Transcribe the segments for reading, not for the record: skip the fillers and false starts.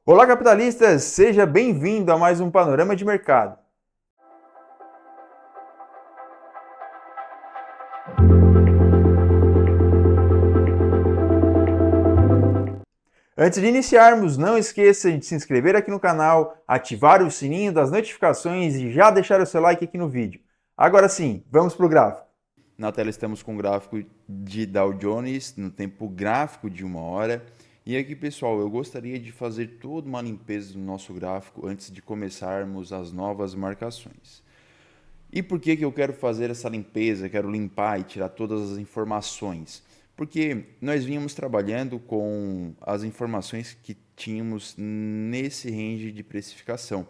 Olá, capitalistas! Seja bem-vindo a mais um Panorama de Mercado. Antes de iniciarmos, não esqueça de se inscrever aqui no canal, ativar o sininho das notificações e já deixar o seu like aqui no vídeo. Agora sim, vamos para o gráfico. Na tela estamos com o gráfico de Dow Jones, no tempo gráfico de 1 hora. E aqui, pessoal, eu gostaria de fazer toda uma limpeza no nosso gráfico antes de começarmos as novas marcações. E por que eu quero fazer essa limpeza, quero limpar e tirar todas as informações? Porque nós vínhamos trabalhando com as informações que tínhamos nesse range de precificação.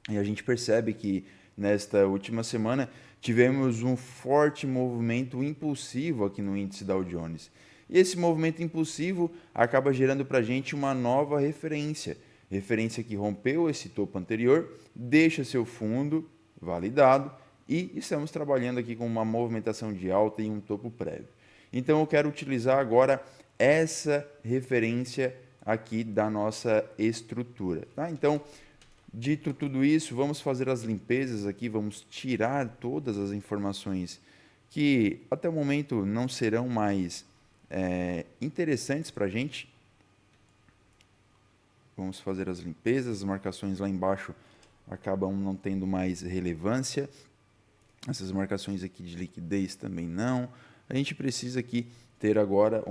E a gente percebe que nesta última semana tivemos um forte movimento impulsivo aqui no índice Dow Jones. E esse movimento impulsivo acaba gerando para a gente uma nova referência. Referência que rompeu esse topo anterior, deixa seu fundo validado e estamos trabalhando aqui com uma movimentação de alta e um topo prévio. Então eu quero utilizar agora essa referência aqui da nossa estrutura. Tá? Então, dito tudo isso, vamos fazer as limpezas aqui, vamos tirar todas as informações que até o momento não serão mais interessantes para a gente. Vamos fazer as limpezas, as marcações lá embaixo acabam não tendo mais relevância. Essas marcações aqui de liquidez também não. A gente precisa aqui ter agora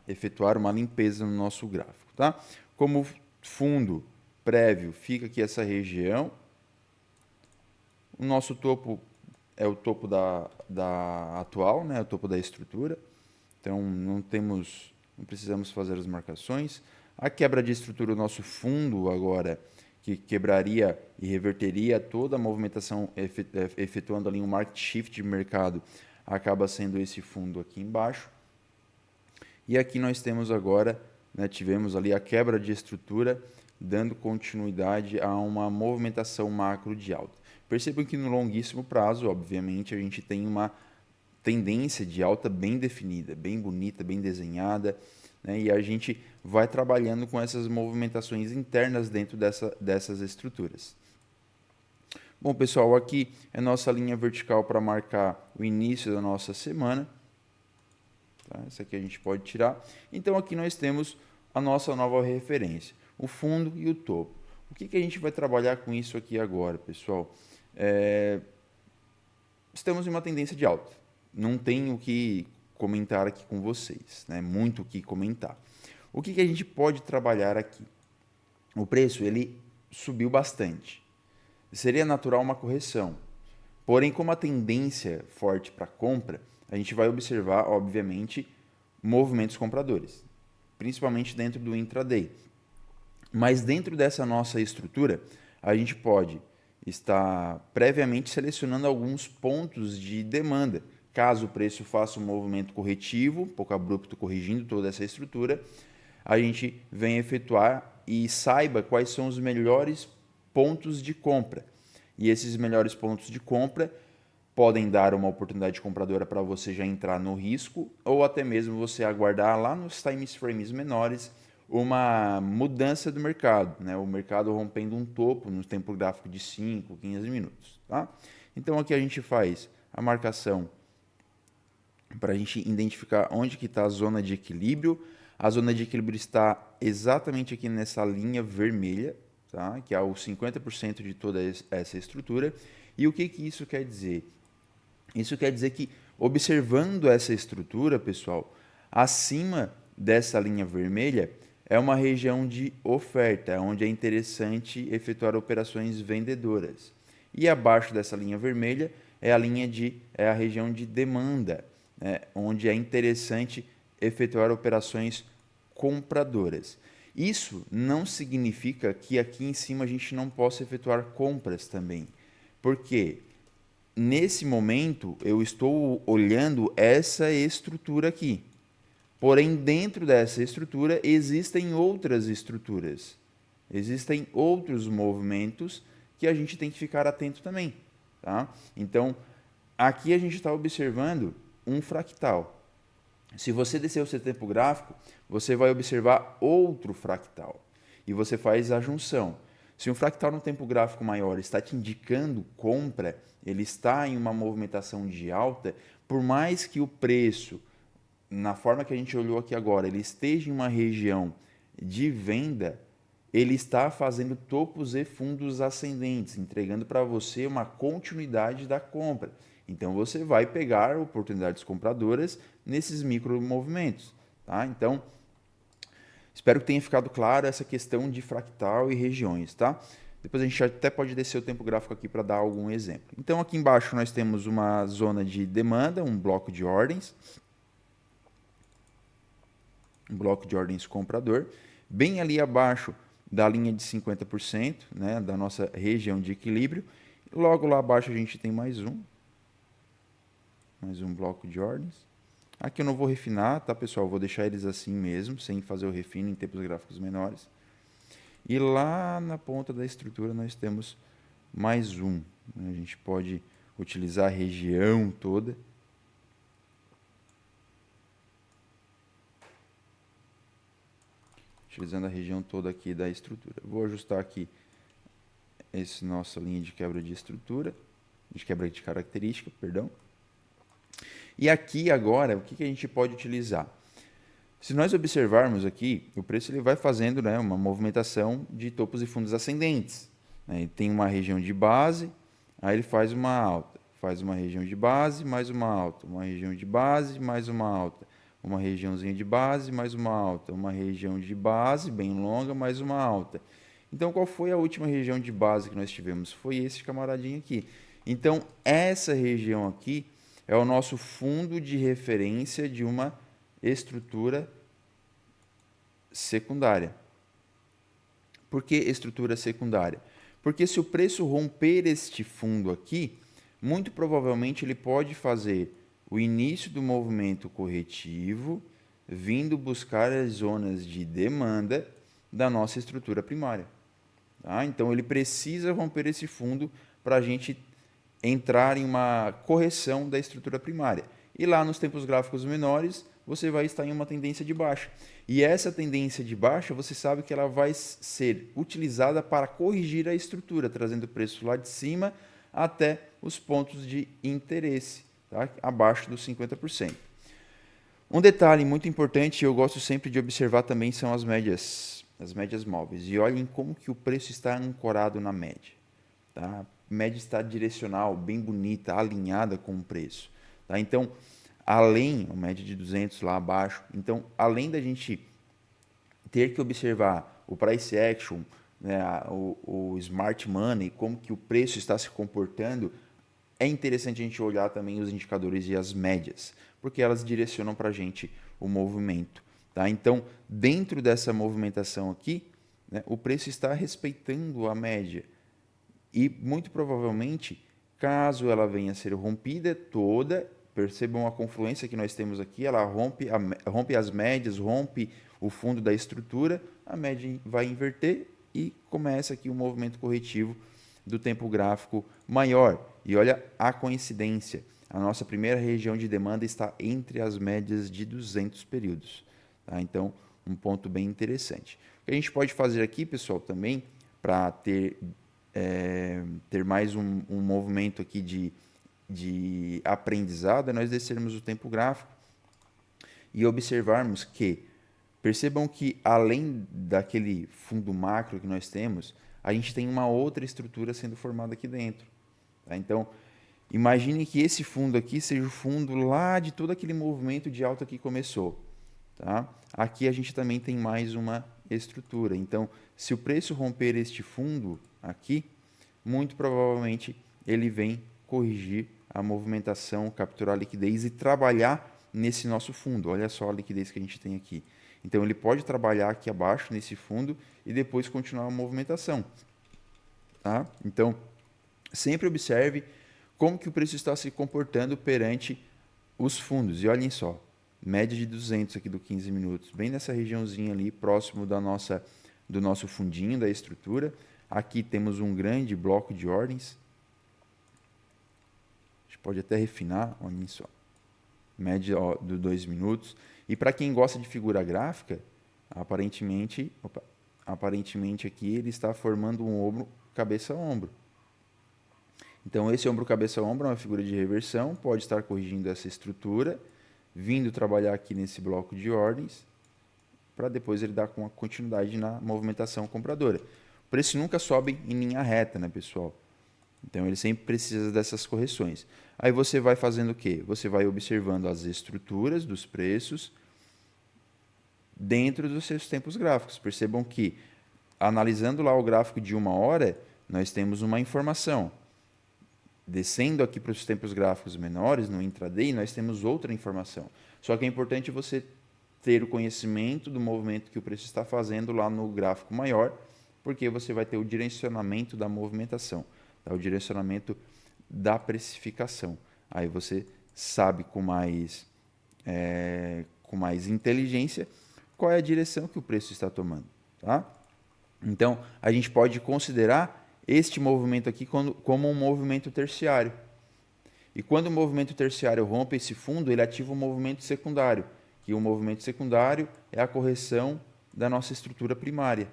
efetuar uma limpeza no nosso gráfico, tá? Como fundo prévio fica aqui essa região. O nosso topo é o topo da atual, né? O topo da estrutura. Então não precisamos fazer as marcações. A quebra de estrutura, o nosso fundo agora, que quebraria e reverteria toda a movimentação, efetuando ali um market shift de mercado, acaba sendo esse fundo aqui embaixo. E aqui nós temos agora, tivemos ali a quebra de estrutura, dando continuidade a uma movimentação macro de alta. Percebam que no longuíssimo prazo, obviamente, a gente tem uma tendência de alta bem definida, bem bonita, bem desenhada, e a gente vai trabalhando com essas movimentações internas dentro dessas estruturas. Bom, pessoal, aqui é nossa linha vertical para marcar o início da nossa semana. Tá? Essa aqui a gente pode tirar. Então, aqui nós temos a nossa nova referência, o fundo e o topo. O que a gente vai trabalhar com isso aqui agora, pessoal? Estamos em uma tendência de alta. Não tenho o que comentar aqui com vocês, muito o que comentar. O que a gente pode trabalhar aqui? O preço ele subiu bastante. Seria natural uma correção. Porém, como a tendência forte para compra, a gente vai observar, obviamente, movimentos compradores, principalmente dentro do intraday. Mas dentro dessa nossa estrutura, a gente pode estar previamente selecionando alguns pontos de demanda. Caso o preço faça um movimento corretivo, um pouco abrupto, corrigindo toda essa estrutura, a gente vem efetuar e saiba quais são os melhores pontos de compra. E esses melhores pontos de compra podem dar uma oportunidade compradora para você já entrar no risco ou até mesmo você aguardar lá nos time frames menores uma mudança do mercado, o mercado rompendo um topo no tempo gráfico de 5, 15 minutos. Tá? Então aqui a gente faz a marcação para a gente identificar onde que está a zona de equilíbrio. A zona de equilíbrio está exatamente aqui nessa linha vermelha, tá? Que é o 50% de toda essa estrutura. E o que isso quer dizer? Isso quer dizer que, observando essa estrutura, pessoal, acima dessa linha vermelha é uma região de oferta, onde é interessante efetuar operações vendedoras. E abaixo dessa linha vermelha é a região de demanda, onde é interessante efetuar operações compradoras. Isso não significa que aqui em cima a gente não possa efetuar compras também. Porque nesse momento eu estou olhando essa estrutura aqui. Porém, dentro dessa estrutura existem outras estruturas. Existem outros movimentos que a gente tem que ficar atento também. Tá? Então, aqui a gente está observando um fractal. Se você descer o seu tempo gráfico, você vai observar outro fractal. e você faz a junção. Se um fractal no tempo gráfico maior está te indicando compra, ele está em uma movimentação de alta, por mais que o preço, na forma que a gente olhou aqui agora, ele esteja em uma região de venda, ele está fazendo topos e fundos ascendentes, entregando para você uma continuidade da compra. Então você vai pegar oportunidades compradoras nesses micro movimentos, tá? Então, espero que tenha ficado claro essa questão de fractal e regiões, tá? Depois a gente até pode descer o tempo gráfico aqui para dar algum exemplo. Então aqui embaixo nós temos uma zona de demanda, um bloco de ordens comprador, bem ali abaixo da linha de 50%, né, da nossa região de equilíbrio. Logo lá abaixo a gente tem mais um bloco de ordens. Aqui eu não vou refinar, tá, pessoal? Eu vou deixar eles assim mesmo, sem fazer o refino em tempos gráficos menores. E lá na ponta da estrutura nós temos mais um. A gente pode utilizar a região toda. Utilizando a região toda aqui da estrutura. Vou ajustar aqui essa nossa linha de quebra de estrutura, de quebra de característica, perdão. E aqui agora, o que a gente pode utilizar? Se nós observarmos aqui, o preço ele vai fazendo, né, uma movimentação de topos e fundos ascendentes. Né? Ele tem uma região de base, aí ele faz uma alta, faz uma região de base, mais uma alta, uma região de base, mais uma alta, uma regiãozinha de base, mais uma alta, uma região de base bem longa, mais uma alta. Então, qual foi a última região de base que nós tivemos? Foi esse camaradinho aqui. Então, essa região aqui é o nosso fundo de referência de uma estrutura secundária. Por que estrutura secundária? Porque se o preço romper este fundo aqui, muito provavelmente ele pode fazer o início do movimento corretivo, vindo buscar as zonas de demanda da nossa estrutura primária. Tá? Então, ele precisa romper esse fundo para a gente entrar em uma correção da estrutura primária. E lá nos tempos gráficos menores, você vai estar em uma tendência de baixa. E essa tendência de baixa, você sabe que ela vai ser utilizada para corrigir a estrutura, trazendo o preço lá de cima até os pontos de interesse, tá? Abaixo dos 50%. Um detalhe muito importante, eu gosto sempre de observar também, são as médias móveis. E olhem como que o preço está ancorado na média. Tá? A média está direcional, bem bonita, alinhada com o preço. Tá? Então, além, a média de 200 lá abaixo, então, além da gente ter que observar o price action, né, o smart money, como que o preço está se comportando, é interessante a gente olhar também os indicadores e as médias, porque elas direcionam para a gente o movimento. Tá? Então, dentro dessa movimentação aqui, né, o preço está respeitando a média. E, muito provavelmente, caso ela venha a ser rompida toda, percebam a confluência que nós temos aqui, ela rompe as médias, rompe o fundo da estrutura, a média vai inverter e começa aqui um movimento corretivo do tempo gráfico maior. E olha a coincidência, a nossa primeira região de demanda está entre as médias de 200 períodos. Tá? Então, um ponto bem interessante. O que a gente pode fazer aqui, pessoal, também, para ter mais um movimento aqui de aprendizado, é nós descermos o tempo gráfico e observarmos que, percebam que além daquele fundo macro que nós temos, a gente tem uma outra estrutura sendo formada aqui dentro. Tá? Então, imagine que esse fundo aqui seja o fundo lá de todo aquele movimento de alta que começou. Tá? Aqui a gente também tem mais uma estrutura. Então, se o preço romper este fundo aqui, muito provavelmente ele vem corrigir a movimentação, capturar a liquidez e trabalhar nesse nosso fundo. Olha só a liquidez que a gente tem aqui. Então, ele pode trabalhar aqui abaixo nesse fundo e depois continuar a movimentação. Tá? Então, sempre observe como que o preço está se comportando perante os fundos. E olhem só, média de 200 aqui do 15 minutos, bem nessa regiãozinha ali, próximo do nosso fundinho da estrutura. Aqui temos um grande bloco de ordens. A gente pode até refinar, olhem só. Média do 2 minutos. E para quem gosta de figura gráfica, aparentemente, aparentemente aqui ele está formando um ombro cabeça-ombro. Então esse ombro cabeça-ombro é uma figura de reversão, pode estar corrigindo essa estrutura, vindo trabalhar aqui nesse bloco de ordens, para depois ele dar com a continuidade na movimentação compradora. O preço nunca sobe em linha reta, né, pessoal? Então ele sempre precisa dessas correções. Aí você vai fazendo o quê? Você vai observando as estruturas dos preços dentro dos seus tempos gráficos. Percebam que, analisando lá o gráfico de 1 hora, nós temos uma informação. Descendo aqui para os tempos gráficos menores, no intraday, nós temos outra informação. Só que é importante você ter o conhecimento do movimento que o preço está fazendo lá no gráfico maior, porque você vai ter o direcionamento da movimentação, tá? O direcionamento da precificação. Aí você sabe com mais inteligência qual é a direção que o preço está tomando, tá? Então, a gente pode considerar este movimento aqui como um movimento terciário. E quando o movimento terciário rompe esse fundo, ele ativa o movimento secundário, que o movimento secundário é a correção da nossa estrutura primária.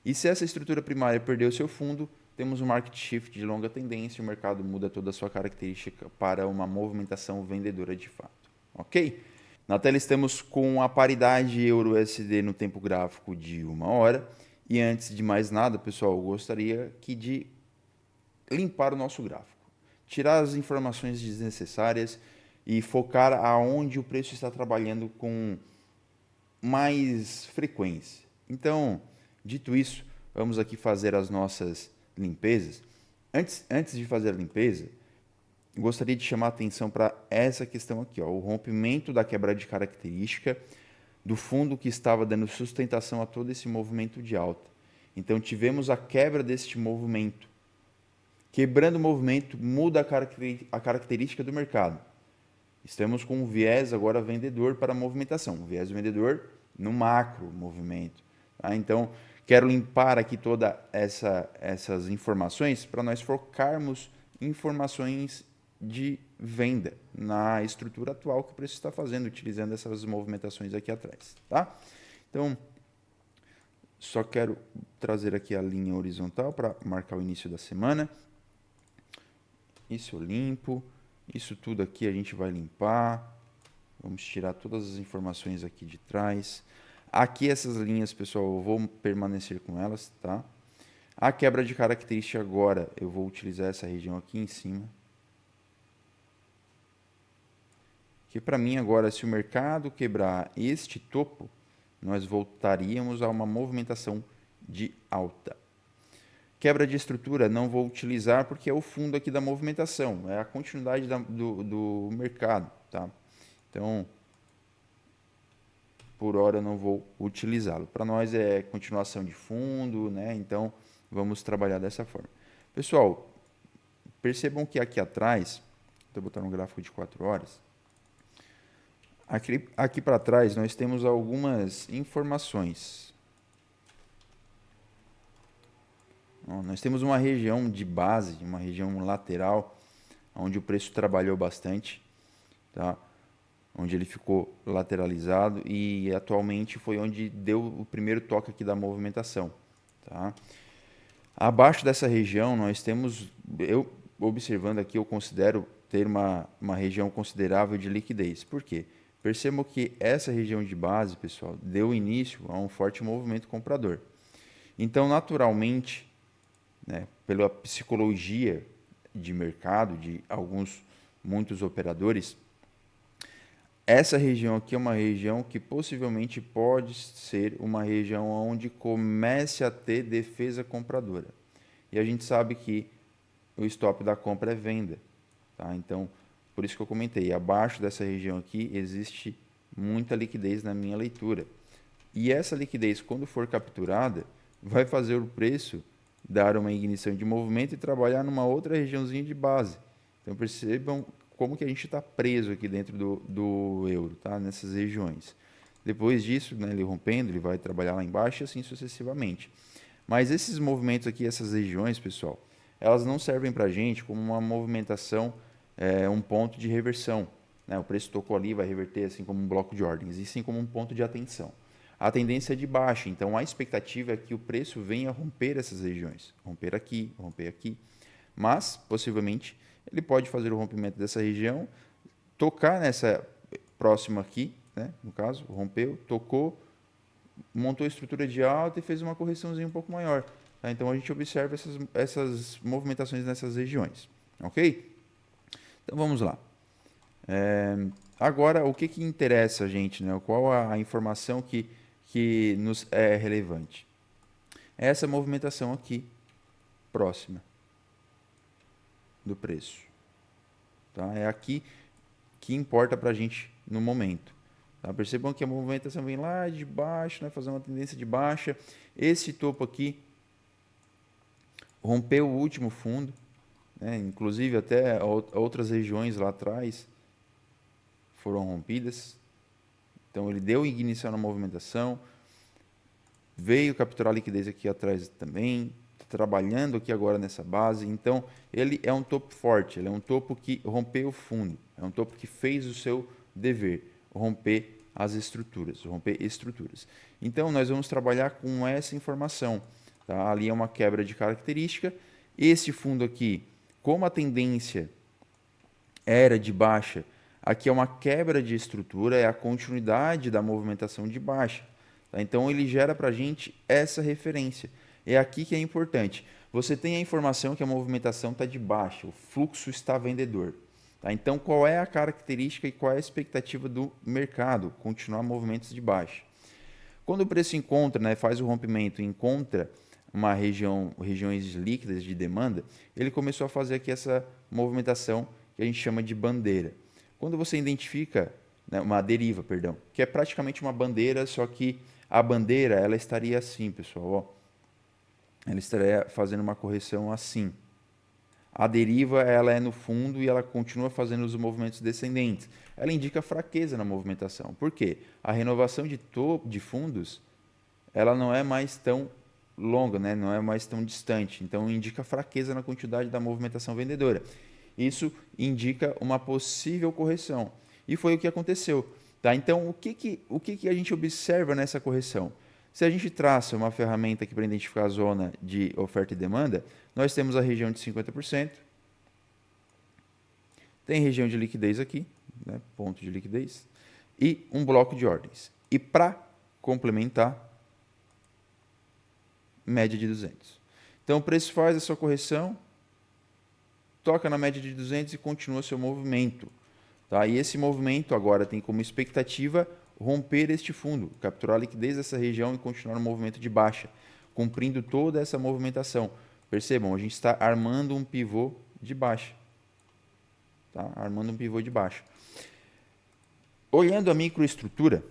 E se essa estrutura primária perder o seu fundo, temos um market shift de longa tendência, o mercado muda toda a sua característica para uma movimentação vendedora de fato. Ok? Na tela estamos com a paridade euro-USD no tempo gráfico de 1 hora. E antes de mais nada, pessoal, eu gostaria aqui de limpar o nosso gráfico. Tirar as informações desnecessárias e focar aonde o preço está trabalhando com mais frequência. Então, dito isso, vamos aqui fazer as nossas limpezas. Antes de fazer a limpeza, gostaria de chamar a atenção para essa questão aqui, ó, o rompimento da quebra de característica do fundo que estava dando sustentação a todo esse movimento de alta. Então, tivemos a quebra deste movimento. Quebrando o movimento, muda a característica do mercado. Estamos com um viés agora vendedor para a movimentação. Um viés vendedor no macro movimento. Tá? Então, quero limpar aqui todas essas informações para nós focarmos informações de venda na estrutura atual que o preço está fazendo, utilizando essas movimentações aqui atrás. Tá? Então, só quero trazer aqui a linha horizontal para marcar o início da semana. Isso eu limpo. Isso tudo aqui a gente vai limpar. Vamos tirar todas as informações aqui de trás. Aqui essas linhas, pessoal, eu vou permanecer com elas, tá? A quebra de característica agora, eu vou utilizar essa região aqui em cima. Que para mim agora, se o mercado quebrar este topo, nós voltaríamos a uma movimentação de alta. Quebra de estrutura não vou utilizar porque é o fundo aqui da movimentação, é a continuidade do mercado, tá? Então, por hora não vou utilizá-lo. Para nós é continuação de fundo, né? Então, vamos trabalhar dessa forma. Pessoal, percebam que aqui atrás, estou botando um gráfico de 4 horas, aqui para trás nós temos algumas informações. Nós temos uma região de base, uma região lateral, onde o preço trabalhou bastante, tá? Onde ele ficou lateralizado e atualmente foi onde deu o primeiro toque aqui da movimentação. Tá? Abaixo dessa região nós temos, eu observando aqui, eu considero ter uma região considerável de liquidez. Por quê? Percebam que essa região de base, pessoal, deu início a um forte movimento comprador. Então, naturalmente, né, pela psicologia de mercado de muitos operadores, essa região aqui é uma região que possivelmente pode ser uma região onde comece a ter defesa compradora. E a gente sabe que o stop da compra é venda. Tá? Então, por isso que eu comentei, abaixo dessa região aqui existe muita liquidez na minha leitura. E essa liquidez, quando for capturada, vai fazer o preço dar uma ignição de movimento e trabalhar numa outra regiãozinha de base. Então percebam como que a gente está preso aqui dentro do euro, tá? Nessas regiões. Depois disso, né, ele rompendo, ele vai trabalhar lá embaixo e assim sucessivamente. Mas esses movimentos aqui, essas regiões, pessoal, elas não servem para a gente como uma movimentação, um ponto de reversão. Né? O preço tocou ali, vai reverter assim como um bloco de ordens, e sim como um ponto de atenção. a tendência é de baixa. Então, a expectativa é que o preço venha romper essas regiões. Romper aqui. Mas, possivelmente, ele pode fazer o rompimento dessa região, tocar nessa próxima aqui, né? No caso, rompeu, tocou, montou a estrutura de alta e fez uma correçãozinha um pouco maior. Tá? Então, a gente observa essas movimentações nessas regiões. Ok? Então, vamos lá. Agora, o que interessa a gente? Né? Qual a informação que nos é relevante? É essa movimentação aqui, próxima do preço. Tá? É aqui que importa para a gente no momento. Tá? Percebam que a movimentação vem lá de baixo, né? Fazendo uma tendência de baixa. Esse topo aqui rompeu o último fundo, né? Inclusive até outras regiões lá atrás foram rompidas. Então ele deu ignição na movimentação, veio capturar liquidez aqui atrás também, trabalhando aqui agora nessa base. Então ele é um topo forte, ele é um topo que rompeu o fundo, é um topo que fez o seu dever, romper as estruturas, romper estruturas. Então nós vamos trabalhar com essa informação. Tá? Ali é uma quebra de característica. Esse fundo aqui, como a tendência era de baixa, aqui é uma quebra de estrutura, é a continuidade da movimentação de baixa. Tá? Então, ele gera para a gente essa referência. É aqui que é importante. Você tem a informação que a movimentação está de baixa, o fluxo está vendedor. Tá? Então, qual é a característica e qual é a expectativa do mercado? Continuar movimentos de baixa. Quando o preço encontra, né, faz o rompimento e encontra uma regiões líquidas de demanda, ele começou a fazer aqui essa movimentação que a gente chama de bandeira. Quando você identifica, né, uma deriva, perdão, que é praticamente uma bandeira, só que a bandeira ela estaria assim, pessoal, ó. Ela estaria fazendo uma correção assim. A deriva ela é no fundo e ela continua fazendo os movimentos descendentes. Ela indica fraqueza na movimentação. Por quê? A renovação de fundos ela não é mais tão longa, né? Não é mais tão distante. Então indica fraqueza na quantidade da movimentação vendedora. Isso indica uma possível correção. E foi o que aconteceu. Tá? Então, o que a gente observa nessa correção? Se a gente traça uma ferramenta aqui para identificar a zona de oferta e demanda, nós temos a região de 50%, tem região de liquidez aqui, né? Ponto de liquidez, e um bloco de ordens. E para complementar, média de 200. Então, o preço faz a sua correção, toca na média de 200 e continua seu movimento. Tá? E esse movimento agora tem como expectativa romper este fundo, capturar a liquidez dessa região e continuar no movimento de baixa, cumprindo toda essa movimentação. Percebam, a gente está armando um pivô de baixa. Tá? Armando um pivô de baixa. Olhando a microestrutura,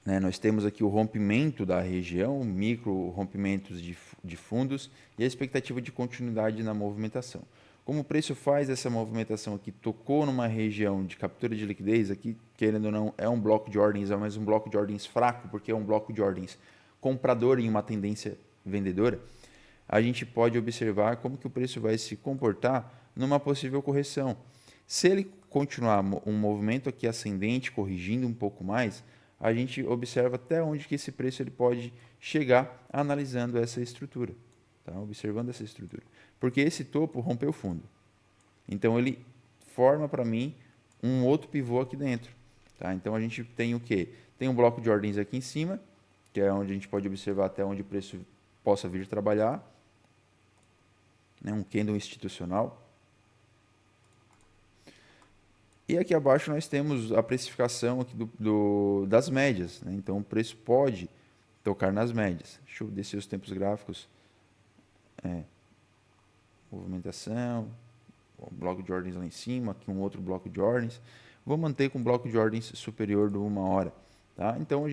né, nós temos aqui o rompimento da região, micro rompimentos de fundos e a expectativa de continuidade na movimentação. Como o preço faz essa movimentação aqui, tocou numa região de captura de liquidez, aqui, querendo ou não, é um bloco de ordens, é mais um bloco de ordens fraco, porque é um bloco de ordens comprador em uma tendência vendedora, a gente pode observar como que o preço vai se comportar numa possível correção. Se ele continuar um movimento aqui ascendente, corrigindo um pouco mais, a gente observa até onde que esse preço ele pode chegar analisando essa estrutura. Tá? Observando essa estrutura. Porque esse topo rompeu o fundo. Então, ele forma para mim um outro pivô aqui dentro. Tá? Então, a gente tem o quê? Tem um bloco de ordens aqui em cima, que é onde a gente pode observar até onde o preço possa vir trabalhar. Né? Um candle institucional. E aqui abaixo nós temos a precificação aqui das médias. Né? Então, o preço pode tocar nas médias. Deixa eu descer os tempos gráficos. Movimentação, bloco de ordens lá em cima, aqui um outro bloco de ordens. Vou manter com um bloco de ordens superior de 1 hora. Tá? Então,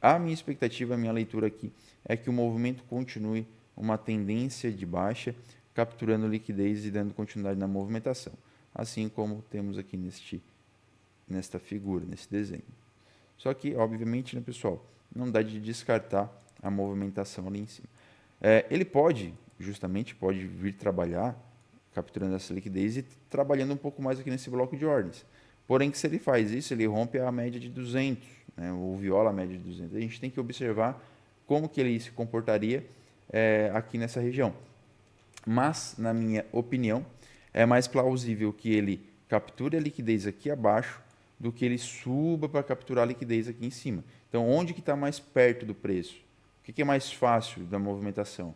a minha expectativa, a minha leitura aqui, é que o movimento continue uma tendência de baixa, capturando liquidez e dando continuidade na movimentação. Assim como temos aqui nesta figura, nesse desenho. Só que, obviamente, né, pessoal, não dá de descartar a movimentação ali em cima. Ele pode vir trabalhar capturando essa liquidez e trabalhando um pouco mais aqui nesse bloco de ordens. Porém, que se ele faz isso, ele rompe a média de 200, né, ou viola a média de 200. A gente tem que observar como que ele se comportaria aqui nessa região. Mas, na minha opinião, é mais plausível que ele capture a liquidez aqui abaixo do que ele suba para capturar a liquidez aqui em cima. Então, onde que está mais perto do preço? O que é mais fácil da movimentação?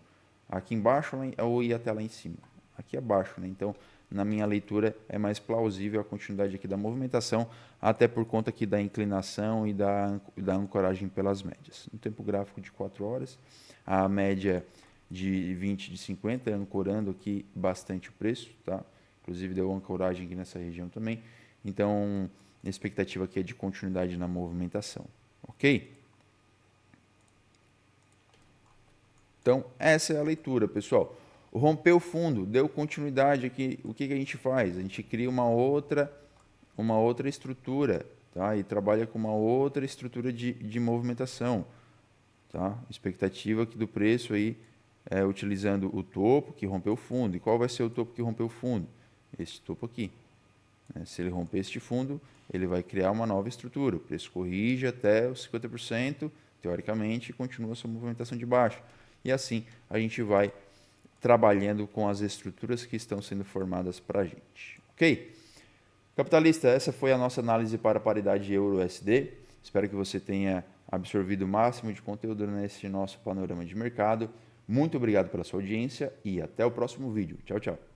Aqui embaixo ou ir até lá em cima? Aqui abaixo, né? Então, na minha leitura, é mais plausível a continuidade aqui da movimentação, até por conta aqui da inclinação e da ancoragem pelas médias. No tempo gráfico de 4 horas, a média de 20 de 50, ancorando aqui bastante o preço, tá? Inclusive deu ancoragem aqui nessa região também. Então, a expectativa aqui é de continuidade na movimentação, ok? Então, essa é a leitura, pessoal. Rompeu o fundo, deu continuidade aqui, o que a gente faz? A gente cria uma outra estrutura, tá? E trabalha com uma outra estrutura de movimentação, tá? Expectativa aqui do preço aí, utilizando o topo que rompeu o fundo. E qual vai ser o topo que rompeu o fundo? Esse topo aqui. Se ele romper este fundo, ele vai criar uma nova estrutura. O preço corrige até os 50%, teoricamente, e continua a sua movimentação de baixa. E assim a gente vai trabalhando com as estruturas que estão sendo formadas para a gente. Ok? Capitalista, essa foi a nossa análise para a paridade euro-USD. Espero que você tenha absorvido o máximo de conteúdo nesse nosso panorama de mercado. Muito obrigado pela sua audiência e até o próximo vídeo. Tchau, tchau.